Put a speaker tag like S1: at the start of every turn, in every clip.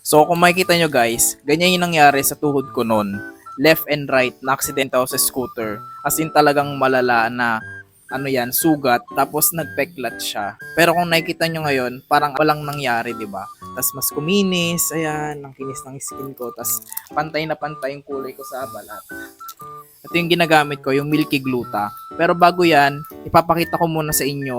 S1: So kung makikita nyo guys, ganyan yung nangyari sa tuhod ko noon. Left and right, na-accident ako sa scooter. As in talagang malala na sugat, tapos nagpeklat siya. Pero kung nakikita nyo ngayon, parang walang nangyari, di ba? Tas mas kuminis, ayan, ang kinis ng skin ko, tas pantay na pantay yung kulay ko sa balat. Ito yung ginagamit ko, yung Milky Gluta. Pero bago yan, ipapakita ko muna sa inyo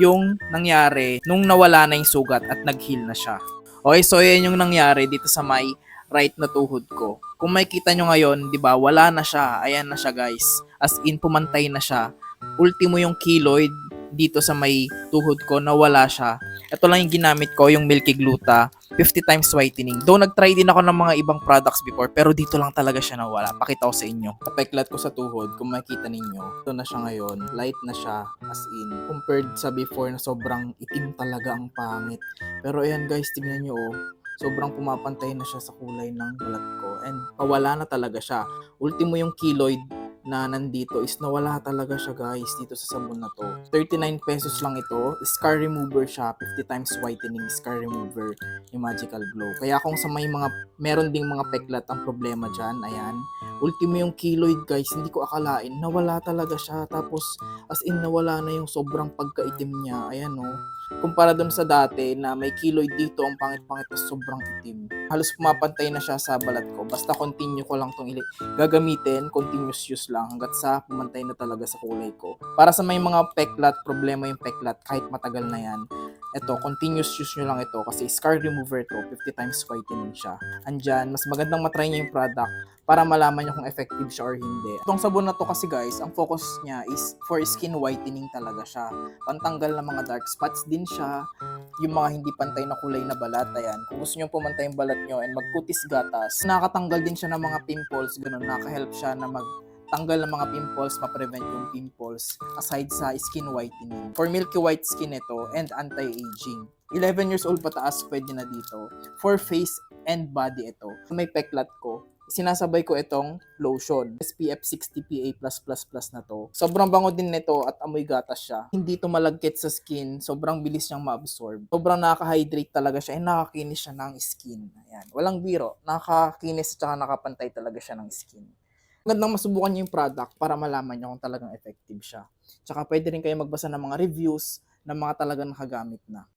S1: yung nangyari nung nawala na yung sugat at nag-heal na siya. Okay, so yan yung nangyari dito sa may right na tuhod ko. Kung makikita nyo ngayon, di ba, wala na siya. Ayan na siya guys. As in, pumantay na siya. Ultimo yung keloid dito sa may tuhod ko na wala siya. Ito lang yung ginamit ko, yung Milky Gluta, 50 times whitening. Though nag-try din ako ng mga ibang products before, pero dito lang talaga siya nawala. Pakita ko sa inyo. Kapeklat ko sa tuhod, kung makikita ninyo, ito na siya ngayon. Light na siya, as in. Compared sa before na sobrang itim talaga ang pangit. Pero ayan guys, tignan nyo oh. Sobrang pumapantay na siya sa kulay ng balat ko. And pawala na talaga siya. Ultimo yung keloid na nandito is nawala talaga siya guys dito sa sabon na to. 39 pesos lang ito. Scar remover siya. 50 times whitening scar remover. Yung Magical Glow. Kaya kung sa may mga meron ding mga peklat ang problema dyan, ayan. Ultimo yung keloid guys. Hindi ko akalain. Nawala talaga siya. Tapos as in nawala na yung sobrang pagkaitim niya. Ayan oh. Kumpara dun sa dati na may keloid dito, ang pangit-pangit na sobrang itim. Halos pumapantay na siya sa balat ko. Basta continue ko lang itong gagamitin, continuous use lang hanggat sa pumantay na talaga sa kulay ko. Para sa may mga peklat, problema yung peklat kahit matagal na yan. Ito, continuous use nyo lang ito kasi scar remover to, 50 times whitening siya. Andyan, mas magandang matry nyo yung product para malaman nyo kung effective siya or hindi. Itong sabon na to kasi guys, ang focus niya is for skin whitening talaga siya. Pantanggal ng mga dark spots din siya, yung mga hindi pantay na kulay na balat, ayan. Kung gusto nyo pumantay yung balat nyo and magputis gatas, nakakatanggal din siya ng mga pimples, ganun, nakahelp siya na magtanggal ng mga pimples, ma-prevent yung pimples aside sa skin whitening. For milky white skin ito and anti-aging. 11 years old pataas pwede na dito. For face and body ito. May peklat ko, sinasabay ko itong lotion. SPF 60 PA+++ na to. Sobrang bango din nito at amoy gatas siya. Hindi to malagkit sa skin. Sobrang bilis niyang ma-absorb. Sobrang nakaka-hydrate talaga siya. Nakakinis siya ng skin. Ayan. Walang biro. Nakakinis at nakapantay talaga siya ng skin. Magandang masubukan niyo yung product para malaman niyo kung talagang effective siya. Tsaka pwede rin kayo magbasa ng mga reviews ng mga talagang nakagamit na.